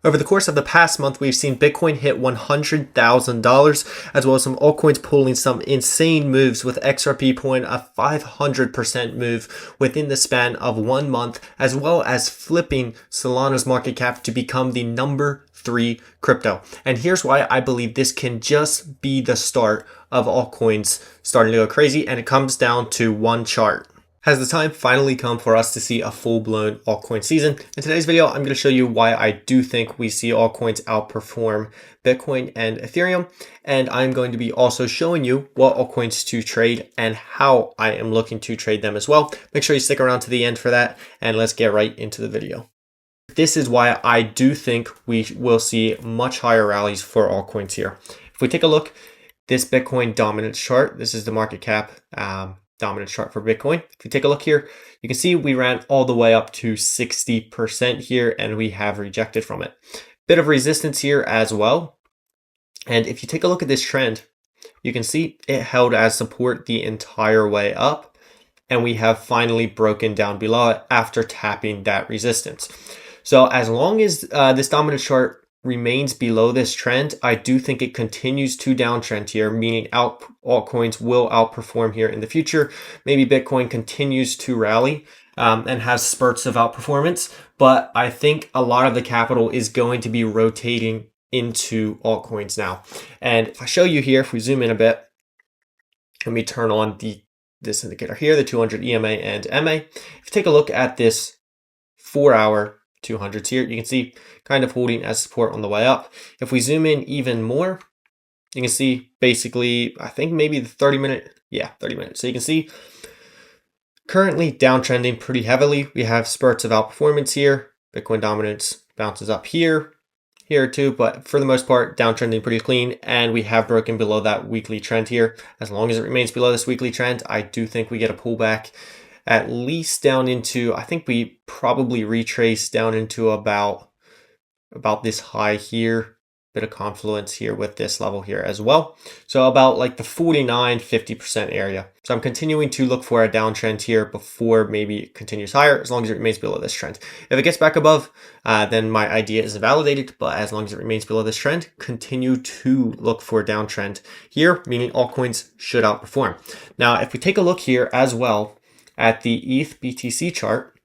Over the course of the past month, we've seen Bitcoin hit $100,000, as well as some altcoins pulling some insane moves, with XRP pulling a 500% move within the span of 1 month, as well as flipping Solana's market cap to become the number 3 crypto. And here's why I believe this can just be the start of altcoins starting to go crazy, and it comes down to one chart. Has the time finally come for us to see a full-blown altcoin season? In today's video, I'm going to show you why I do think we see altcoins outperform Bitcoin and Ethereum, and I'm going to be also showing you what altcoins to trade and how I am looking to trade them as well. Make sure you stick around to the end for that, and let's get right into the video. This is why I do think we will see much higher rallies for altcoins here. If we take a look, this Bitcoin dominance chart, this is the market cap dominance chart for Bitcoin. If you take a look here, you can see we ran all the way up to 60% here, and we have rejected from it. Bit of resistance here as well. And if you take a look at this trend, you can see it held as support the entire way up, and we have finally broken down below it after tapping that resistance. So as long as this dominant chart remains below this trend, I do think it continues to downtrend here, meaning altcoins will outperform here in the future. Maybe Bitcoin continues to rally and has spurts of outperformance, but I think a lot of the capital is going to be rotating into altcoins now. And if I show you here, if we zoom in a bit, let me turn on this indicator here, the 200 EMA and MA. If you take a look at this 4-hour 200s here, you can see kind of holding as support on the way up. If we zoom in even more, you can see basically, I think maybe the 30 minute. So you can see currently downtrending pretty heavily. We have spurts of outperformance here. Bitcoin dominance bounces up here too, but for the most part, downtrending pretty clean. And we have broken below that weekly trend here. As long as it remains below this weekly trend, I do think we get a pullback at least down into, I think we probably retrace down into about this high here, bit of confluence here with this level here as well. So about like the 49-50% area. So I'm continuing to look for a downtrend here before maybe it continues higher, as long as it remains below this trend. If it gets back above, then my idea is validated, but as long as it remains below this trend, continue to look for a downtrend here, meaning altcoins should outperform. Now, if we take a look here as well at the ETH BTC chart,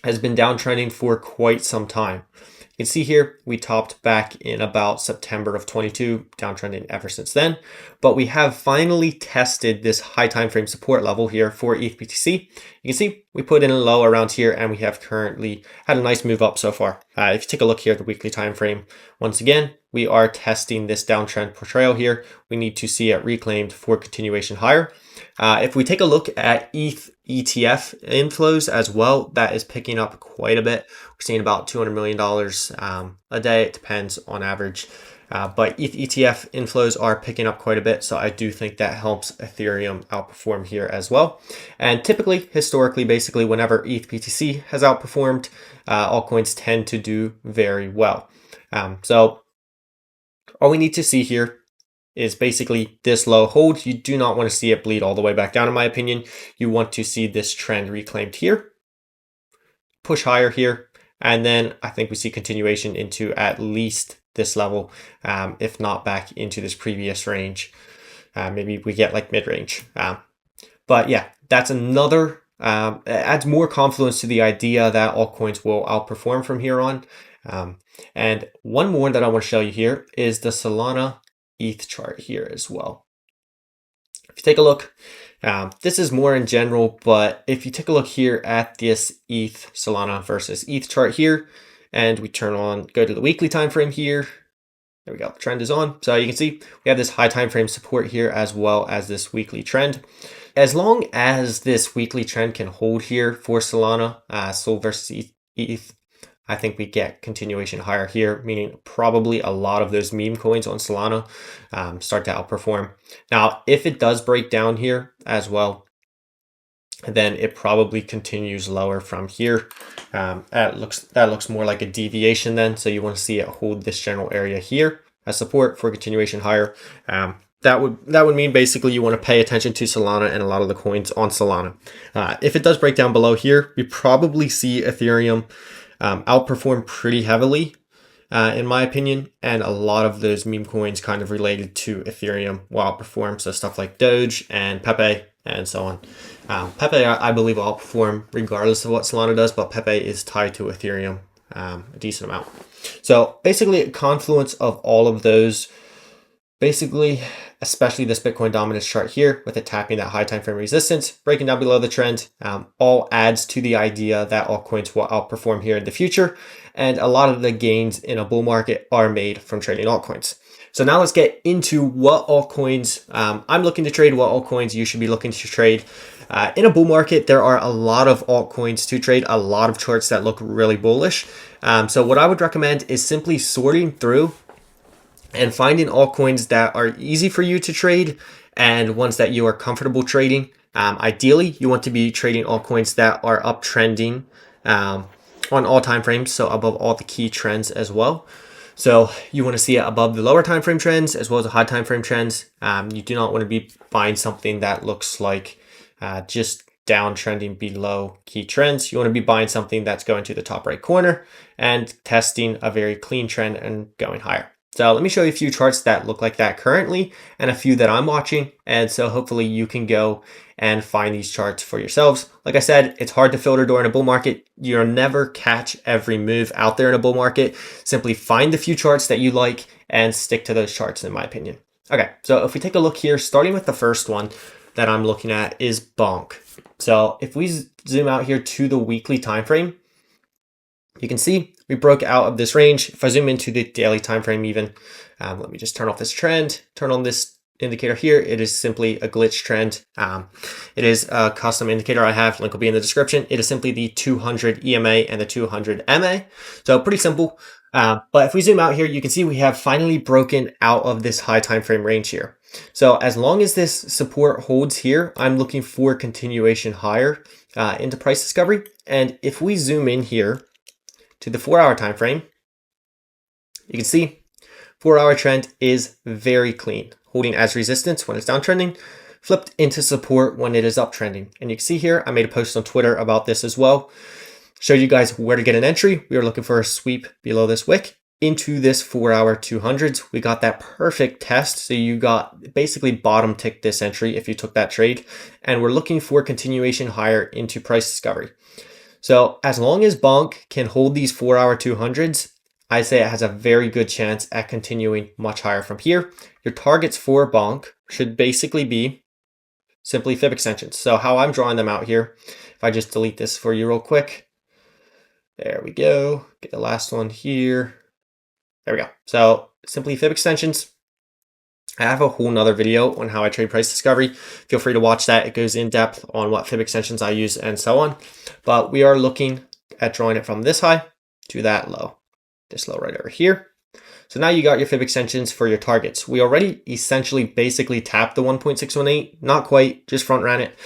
has been downtrending for quite some time. You can see here, we topped back in about September of 22, downtrending ever since then. But we have finally tested this high time frame support level here for ETH BTC. You can see we put in a low around here, and we have currently had a nice move up so far. If you take a look here at the weekly time frame, once again, we are testing this downtrend portrayal here. We need to see it reclaimed for continuation higher. If we take a look at ETH ETF inflows as well, that is picking up quite a bit. We're seeing about $200 million a day. It depends on average. But ETH ETF inflows are picking up quite a bit. So I do think that helps Ethereum outperform here as well. And typically, historically, basically, whenever ETH BTC has outperformed, altcoins tend to do very well. So all we need to see here is basically this low hold. You do not want to see it bleed all the way back down, in my opinion. You want to see this trend reclaimed here, push higher here, and then I think we see continuation into at least this level, if not back into this previous range. Maybe we get like mid-range. But yeah, that's another, adds more confluence to the idea that altcoins will outperform from here on. And one more that I want to show you here is the Solana ETH chart here as well. If you take a look, this is more in general, but if you take a look here at this ETH Solana versus ETH chart here, and we go to the weekly time frame here. There we go, the trend is on. So you can see we have this high time frame support here as well as this weekly trend. As long as this weekly trend can hold here for Solana, Sol versus ETH, I think we get continuation higher here, meaning probably a lot of those meme coins on Solana start to outperform. Now, if it does break down here as well, then it probably continues lower from here. That looks more like a deviation then. So you want to see it hold this general area here as support for continuation higher. That would mean basically you want to pay attention to Solana and a lot of the coins on Solana. If it does break down below here, we probably see Ethereum outperform pretty heavily. in my opinion, and a lot of those meme coins kind of related to Ethereum will outperform. So stuff like Doge and Pepe and so on. Pepe, I believe, will outperform regardless of what Solana does, but Pepe is tied to Ethereum a decent amount. So basically a confluence of all of those, basically, especially this Bitcoin dominance chart here with it tapping that high time frame resistance, breaking down below the trend, all adds to the idea that altcoins will outperform here in the future. And a lot of the gains in a bull market are made from trading altcoins. So now let's get into what altcoins I'm looking to trade, what altcoins you should be looking to trade. In a bull market, there are a lot of altcoins to trade, a lot of charts that look really bullish. So what I would recommend is simply sorting through and finding altcoins that are easy for you to trade and ones that you are comfortable trading. Ideally, you want to be trading altcoins that are uptrending on all time frames, so above all the key trends as well. So you want to see it above the lower time frame trends as well as the high time frame trends. You do not want to be buying something that looks like just downtrending below key trends. You want to be buying something that's going to the top right corner and testing a very clean trend and going higher. So let me show you a few charts that look like that currently and a few that I'm watching. And so hopefully you can go and find these charts for yourselves. Like I said, it's hard to filter during a bull market. You'll never catch every move out there in a bull market. Simply find the few charts that you like and stick to those charts, in my opinion. Okay, so if we take a look here, starting with the first one that I'm looking at is Bonk. So if we zoom out here to the weekly time frame, you can see we broke out of this range. If I zoom into the daily time frame even, let me just turn off this trend, turn on this indicator here. It is simply a glitch trend. It is a custom indicator I have, link will be in the description. It is simply the 200 EMA and the 200 MA. So pretty simple. But if we zoom out here, you can see we have finally broken out of this high time frame range here. So as long as this support holds here, I'm looking for continuation higher into price discovery. And if we zoom in here to the 4-hour time frame, you can see 4-hour trend is very clean, holding as resistance when it's downtrending, flipped into support when it is uptrending. And you can see here, I made a post on Twitter about this as well. Showed you guys where to get an entry. We were looking for a sweep below this wick into this 4-hour 200s. We got that perfect test. So you got basically bottom tick this entry if you took that trade. And we're looking for continuation higher into price discovery. So as long as Bonk can hold these 4-hour 200s, I say it has a very good chance at continuing much higher from here. Your targets for Bonk should basically be simply fib extensions. So how I'm drawing them out here, if I just delete this for you real quick, there we go. Get the last one here. There we go. So simply fib extensions. I have a whole nother video on how I trade price discovery. Feel free to watch that. It goes in depth on what fib extensions I use and so on. But we are looking at drawing it from this high to that low. This low right over here. So now you got your fib extensions for your targets. We already essentially basically tapped the 1.618. Not quite, just front ran it.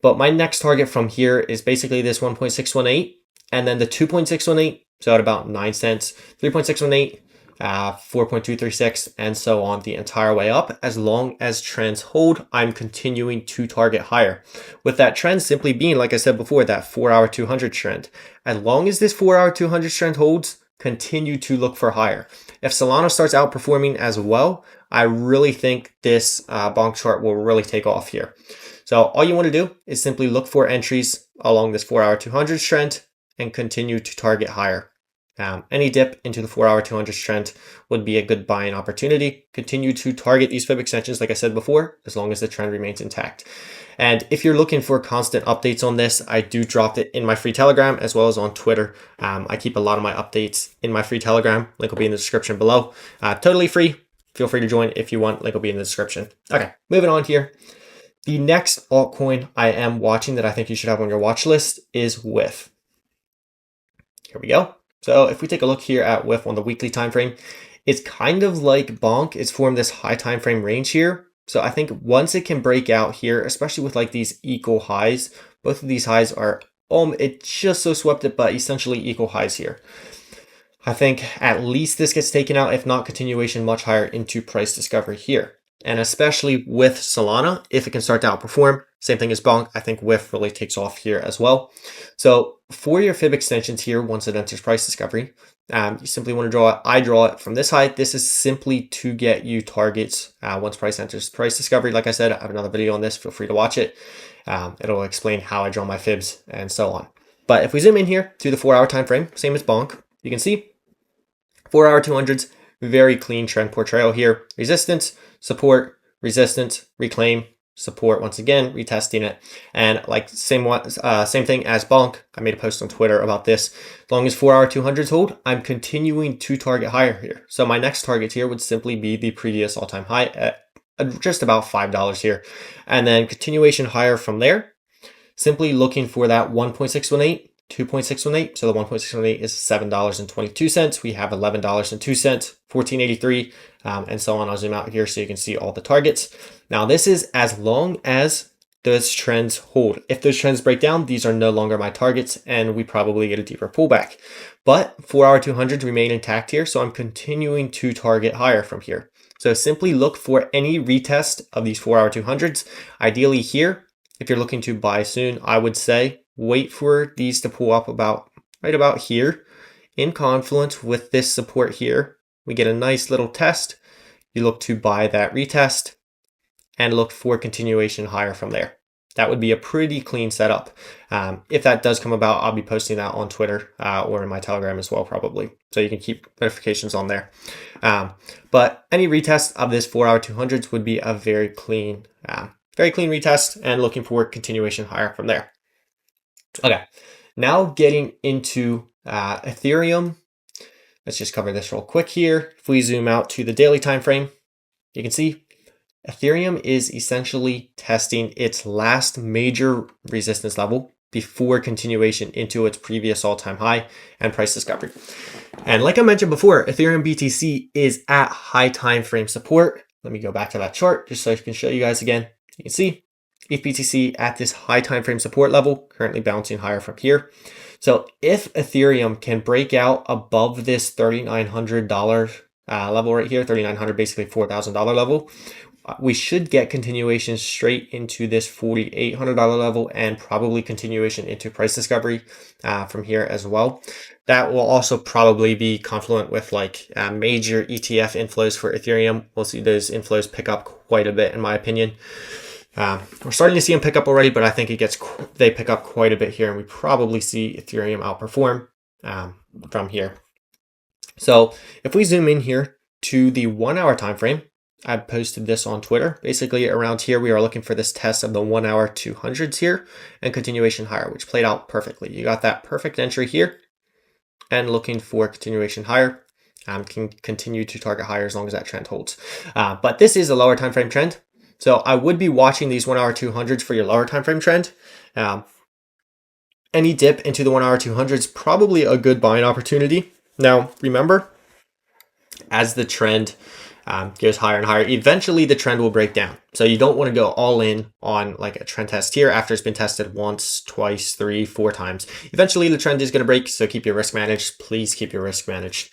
But my next target from here is basically this 1.618 and then the 2.618. So at about 9 cents, 3.618. 4.236 and so on the entire way up. As long as trends hold, I'm continuing to target higher. With that trend simply being, like I said before, that 4-hour 200 trend. As long as this 4-hour 200 trend holds, continue to look for higher. If Solana starts outperforming as well, I really think this Bonk chart will really take off here. So all you want to do is simply look for entries along this 4-hour 200 trend and continue to target higher. Any dip into the 4-hour 200 trend would be a good buying opportunity. Continue to target these fib extensions, like I said before, as long as the trend remains intact. And if you're looking for constant updates on this, I do drop it in my free Telegram as well as on Twitter. I keep a lot of my updates in my free Telegram. Link will be in the description below. Totally free. Feel free to join if you want. Link will be in the description. Okay, moving on here. The next altcoin I am watching that I think you should have on your watch list is WIF. Here we go. So if we take a look here at WIF on the weekly time frame, it's kind of like Bonk. It's formed this high time frame range here. So I think once it can break out here, especially with like these equal highs, both of these highs are, it just so swept it, but essentially equal highs here. I think at least this gets taken out, if not continuation much higher into price discovery here. And especially with Solana, if it can start to outperform, same thing as Bonk, I think WIF really takes off here as well. So for your fib extensions here, once it enters price discovery, you simply want to draw it. I draw it from this height. This is simply to get you targets once price enters price discovery. Like I said, I have another video on this. Feel free to watch it. It'll explain how I draw my fibs and so on. But if we zoom in here to the 4-hour time frame, same as Bonk, you can see 4-hour 200s, very clean trend portrayal here. Resistance, support, resistance, reclaim, support once again, retesting it. And like same thing as Bonk. I made a post on Twitter about this. As long as 4-hour 200s hold, I'm continuing to target higher here. So my next target here would simply be the previous all-time high at just about $5 here. And then continuation higher from there, simply looking for that 1.618. 2.618. So the 1.618 is $7.22. We have $11.02, 1483, and so on. I'll zoom out here so you can see all the targets. Now this is as long as those trends hold. If those trends break down, these are no longer my targets and we probably get a deeper pullback. But 4-hour 200s remain intact here, so I'm continuing to target higher from here. So simply look for any retest of these 4-hour 200s. Ideally here, if you're looking to buy soon, I would say wait for these to pull up right about here in confluence with this support here. We get a nice little test. You look to buy that retest and look for continuation higher from there. That would be a pretty clean setup. If that does come about, I'll be posting that on Twitter or in my Telegram as well, probably. So you can keep notifications on there. But any retest of this 4-hour 200s would be a very clean retest and looking for continuation higher from there. Okay, now getting into Ethereum. Let's just cover this real quick here. If we zoom out to the daily time frame, you can see Ethereum is essentially testing its last major resistance level before continuation into its previous all-time high and price discovery. And like I mentioned before, Ethereum BTC is at high time frame support. Let me go back to that chart just so I can show you guys again. You can see ETH BTC at this high time frame support level, currently bouncing higher from here. So if Ethereum can break out above this $3,900 level right here, $3,900, basically $4,000 level, we should get continuation straight into this $4,800 level and probably continuation into price discovery from here as well. That will also probably be confluent with like major ETF inflows for Ethereum. We'll see those inflows pick up quite a bit in my opinion. We're starting to see them pick up already, but I think they pick up quite a bit here and we probably see Ethereum outperform from here. So if we zoom in here to the 1-hour time frame, I posted this on Twitter. Basically around here, we are looking for this test of the 1-hour 200s here and continuation higher, which played out perfectly. You got that perfect entry here and looking for continuation higher. Can continue to target higher as long as that trend holds. But this is a lower time frame trend. So I would be watching these 1-hour 200s for your lower time frame trend. Any dip into the 1-hour 200s, probably a good buying opportunity. Now, remember, as the trend goes higher and higher, eventually the trend will break down. So you don't want to go all in on like a trend test here after it's been tested once, twice, 3, 4 times. Eventually the trend is going to break, so keep your risk managed. Please keep your risk managed.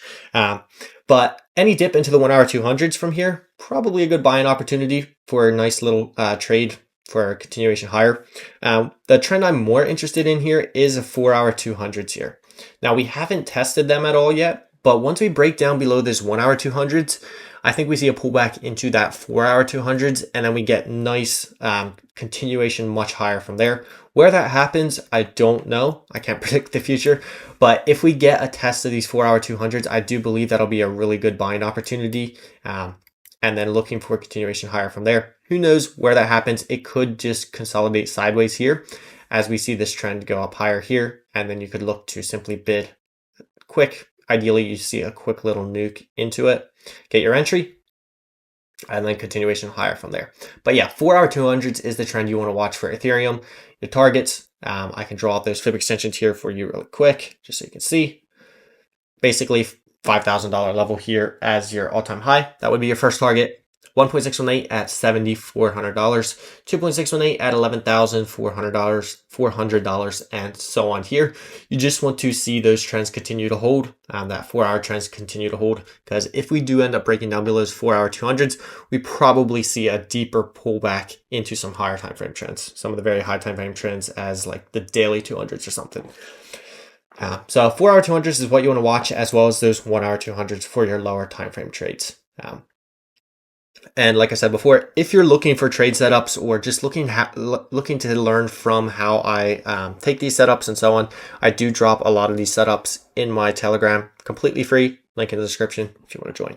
But any dip into the 1-hour 200s from here, probably a good buying opportunity for a nice little trade for a continuation higher. The trend I'm more interested in here is a 4-hour 200s here. Now we haven't tested them at all yet, but once we break down below this 1-hour 200s, I think we see a pullback into that 4-hour 200s, and then we get nice continuation much higher from there. Where that happens, I don't know. I can't predict the future, but if we get a test of these 4-hour 200s, I do believe that'll be a really good buying opportunity. And then looking for continuation higher from there. Who knows where that happens? It could just consolidate sideways here as we see this trend go up higher here, and then you could look to simply bid quick. Ideally, you see a quick little nuke into it, get your entry, and then continuation higher from there. But yeah, 4-hour 200s is the trend you want to watch for Ethereum. Your targets, I can draw out those fib extensions here for you really quick, just so you can see. Basically, $5,000 level here as your all-time high. That would be your first target. 1.618 at $7,400, 2.618 at $11,400, and so on here. You just want to see those trends continue to hold, that 4-hour trends continue to hold, because if we do end up breaking down below those 4-hour 200s, we probably see a deeper pullback into some higher time frame trends, some of the very high time frame trends as like the daily 200s or something. So 4-hour 200s is what you want to watch, as well as those 1-hour 200s for your lower time frame trades. And like I said before, if you're looking for trade setups or just looking to learn from how I take these setups and so on, I do drop a lot of these setups in my Telegram, completely free. Link in the description if you want to join.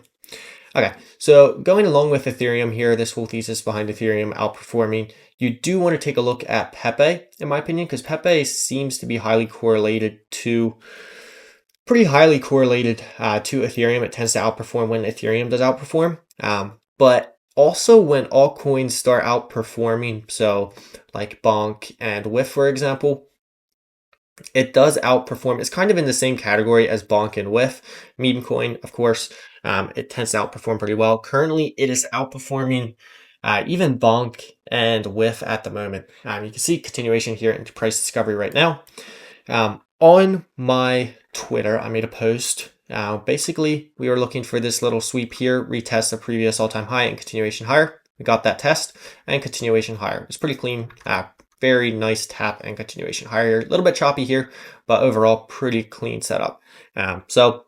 Okay, so going along with Ethereum here, this whole thesis behind Ethereum outperforming, you do want to take a look at Pepe, in my opinion, because Pepe seems to be pretty highly correlated to Ethereum. It tends to outperform when Ethereum does outperform. But also when altcoins start outperforming, so like Bonk and Whiff, for example, it does outperform. It's kind of in the same category as Bonk and Whiff. Memecoin, of course, it tends to outperform pretty well. Currently, it is outperforming even Bonk and Whiff at the moment. You can see continuation here into price discovery right now. On my Twitter, I made a post. Basically, we were looking for this little sweep here, retest the previous all-time high and continuation higher. We got that test and continuation higher. It's pretty clean, very nice tap and continuation higher. A little bit choppy here, but overall pretty clean setup. So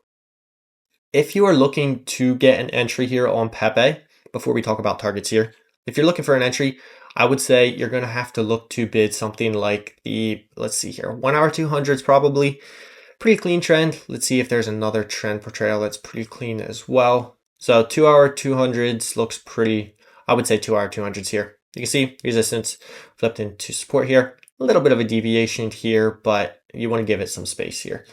if you are looking to get an entry here on Pepe, before we talk about targets here, if you're looking for an entry, I would say you're going to have to look to bid something like the, let's see here, 1-hour 200s probably. Pretty clean trend. Let's see if there's another trend portrayal that's pretty clean as well. So 2-hour 200s looks pretty, I would say 2-hour 200s here. You can see resistance flipped into support here. A little bit of a deviation here, but you want to give it some space here.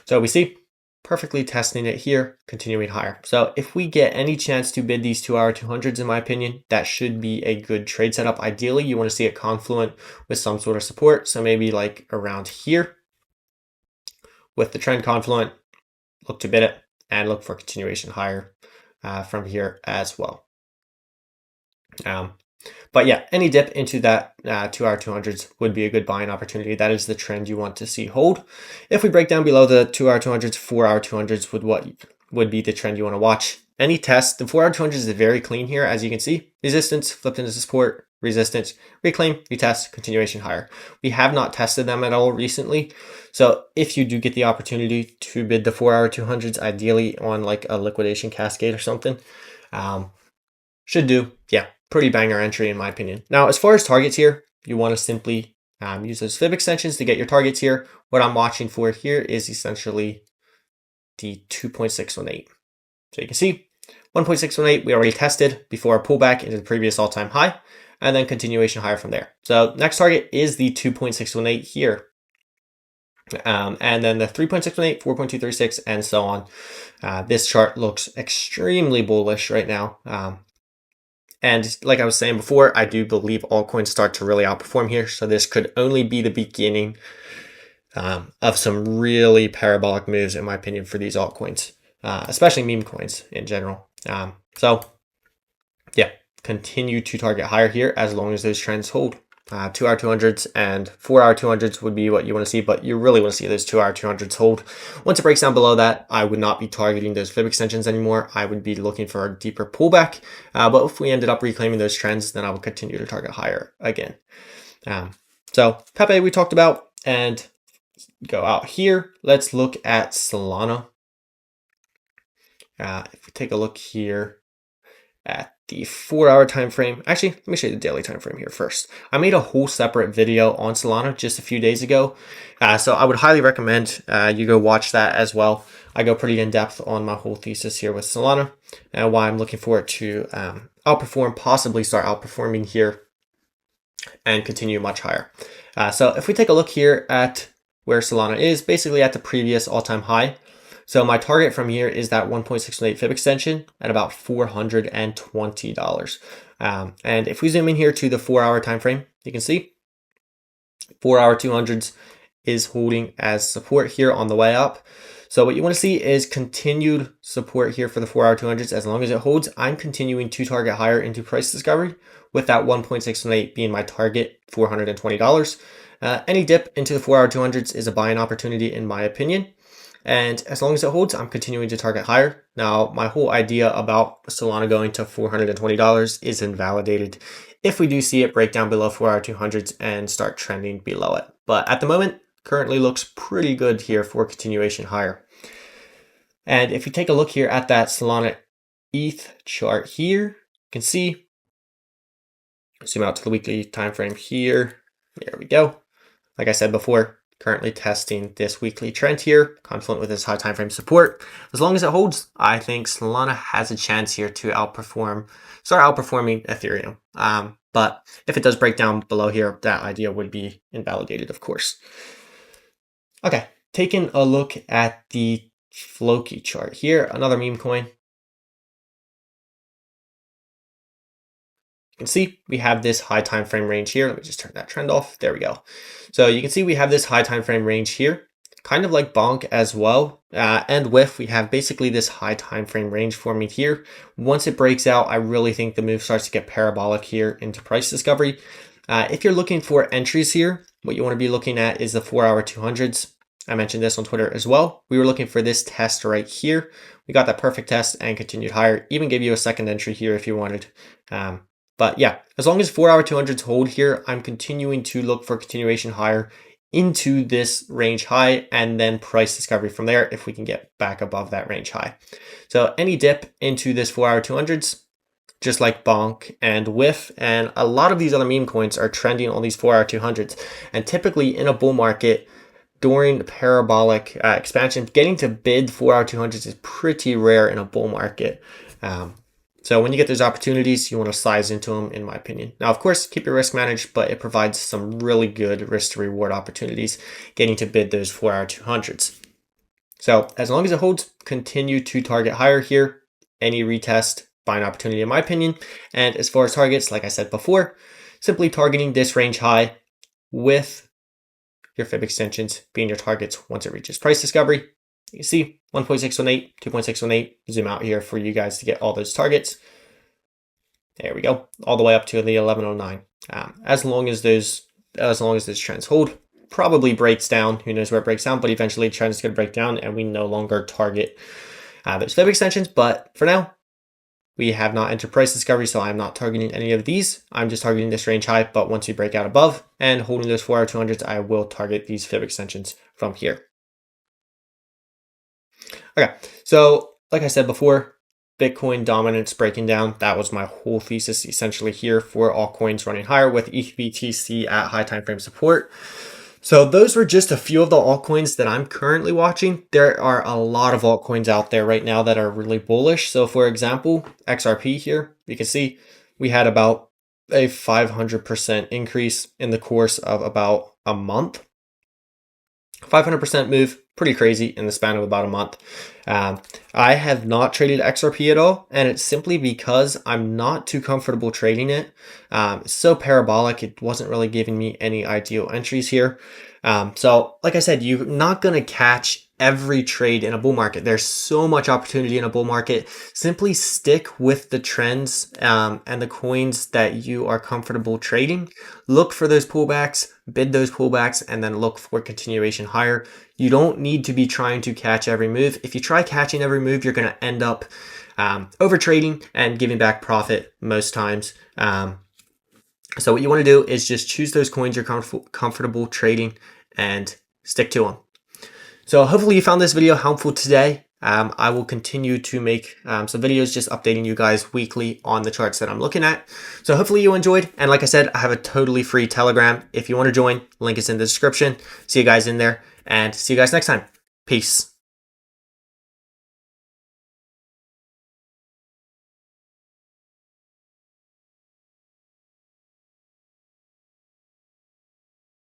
So we see perfectly testing it here, continuing higher. So if we get any chance to bid these 2-hour 200s, in my opinion, that should be a good trade setup. Ideally, you want to see it confluent with some sort of support. So maybe like around here. With the trend confluent, look to bid it and look for continuation higher from here as well. But yeah, any dip into that 2-hour 200s would be a good buying opportunity. That is the trend you want to see hold. If we break down below the 2-hour 200s, 4-hour 200s would be the trend you want to watch. Any test, the 4-hour 200s is very clean here, as you can see. Resistance flipped into support, resistance, reclaim, retest, continuation higher. We have not tested them at all recently. So if you do get the opportunity to bid the 4-hour 200s, ideally on like a liquidation cascade or something, should do, yeah, pretty banger entry in my opinion. Now, as far as targets here, you want to simply use those fib extensions to get your targets here. What I'm watching for here is essentially the 2.618. So you can see 1.618 we already tested before a pullback into the previous all-time high, and then continuation higher from there. So next target is the 2.618 here. And then the 3.618, 4.236, and so on. This chart looks extremely bullish right now. And like I was saying before, I do believe altcoins start to really outperform here. So this could only be the beginning of some really parabolic moves, in my opinion, for these altcoins, especially meme coins in general. So yeah, continue to target higher here as long as those trends hold. 2-hour 200s and 4-hour 200s would be what you want to see, but you really want to see those 2-hour 200s hold. Once it breaks down below that, I would not be targeting those fib extensions anymore. I would be looking for a deeper pullback. But if we ended up reclaiming those trends, then I would continue to target higher again. So Pepe we talked about, and go out here. Let's look at Solana. If we take a look here at the 4-hour time frame. Actually, let me show you the daily time frame here first. I made a whole separate video on Solana just a few days ago, so I would highly recommend you go watch that as well. I go pretty in depth on my whole thesis here with Solana and why I'm looking for it to outperform, possibly start outperforming here and continue much higher. So if we take a look here at where Solana is, basically at the previous all-time high. So my target from here is that 1.618 fib extension at about $420. And if we zoom in here to the 4-hour time frame, you can see 4-hour 200s is holding as support here on the way up. So what you want to see is continued support here for the 4-hour 200s. As long as it holds, I'm continuing to target higher into price discovery, with that 1.618 being my target, $420. Any dip into the 4-hour 200s is a buying opportunity in my opinion. And as long as it holds, I'm continuing to target higher. Now, my whole idea about Solana going to $420 is invalidated if we do see it break down below 4-hour 200s and start trending below it. But at the moment, currently looks pretty good here for continuation higher. And if you take a look here at that Solana ETH chart here, you can see, zoom out to the weekly time frame here. There we go. Like I said before, currently testing this weekly trend here, confluent with this high time frame support. As long as it holds, I think Solana has a chance here to start outperforming Ethereum. But if it does break down below here, that idea would be invalidated, of course. Okay, taking a look at the Floki chart here, another meme coin. You can see we have this high time frame range here. Let me just turn that trend off. There we go. So you can see we have this high time frame range here, kind of like Bonk as well. And WIF, we have basically this high time frame range forming here. Once it breaks out, I really think the move starts to get parabolic here into price discovery. If you're looking for entries here, what you want to be looking at is the 4-hour 200s. I mentioned this on Twitter as well. We were looking for this test right here. We got that perfect test and continued higher. Even gave you a second entry here if you wanted. But yeah, as long as 4-hour 200s hold here, I'm continuing to look for continuation higher into this range high and then price discovery from there if we can get back above that range high. So any dip into this 4-hour 200s, just like Bonk and WIF and a lot of these other meme coins are trending on these 4-hour 200s. And typically in a bull market, during parabolic expansion, getting to bid 4-hour 200s is pretty rare in a bull market. So when you get those opportunities, you want to size into them, in my opinion. Now, of course, keep your risk managed, but it provides some really good risk to reward opportunities getting to bid those 4-hour 200s. So as long as it holds, continue to target higher here. Any retest, buying opportunity, in my opinion. And as far as targets, like I said before, simply targeting this range high with your fib extensions being your targets once it reaches price discovery. You can see 1.618, 2.618, zoom out here for you guys to get all those targets. There we go, all the way up to the 1109. As long as those trends hold, probably breaks down, who knows where it breaks down, but eventually the trend is going to break down and we no longer target those fib extensions. But for now, we have not entered price discovery, so I'm not targeting any of these. I'm just targeting this range high, but once we break out above and holding those 4-hour 200s, I will target these fib extensions from here. Okay, so like I said before, Bitcoin dominance breaking down. That was my whole thesis essentially here for altcoins running higher with ETHBTC at high time frame support. So those were just a few of the altcoins that I'm currently watching. There are a lot of altcoins out there right now that are really bullish. So for example, XRP here, you can see we had about a 500% increase in the course of about a month. 500% move, pretty crazy in the span of about a month. I have not traded XRP at all, and it's simply because I'm not too comfortable trading it. It's so parabolic, it wasn't really giving me any ideal entries here. So like I said, you're not going to catch every trade in a bull market. There's so much opportunity in a bull market. Simply stick with the trends and the coins that you are comfortable trading. Look for those pullbacks, bid those pullbacks, and then look for continuation higher. You don't need to be trying to catch every move. If you try catching every move, you're going to end up over trading and giving back profit most times. So what you want to do is just choose those coins you're comfortable trading and stick to them. So hopefully you found this video helpful today. I will continue to make some videos just updating you guys weekly on the charts that I'm looking at. So hopefully you enjoyed. And like I said, I have a totally free Telegram. If you want to join, link is in the description. See you guys in there and see you guys next time. Peace.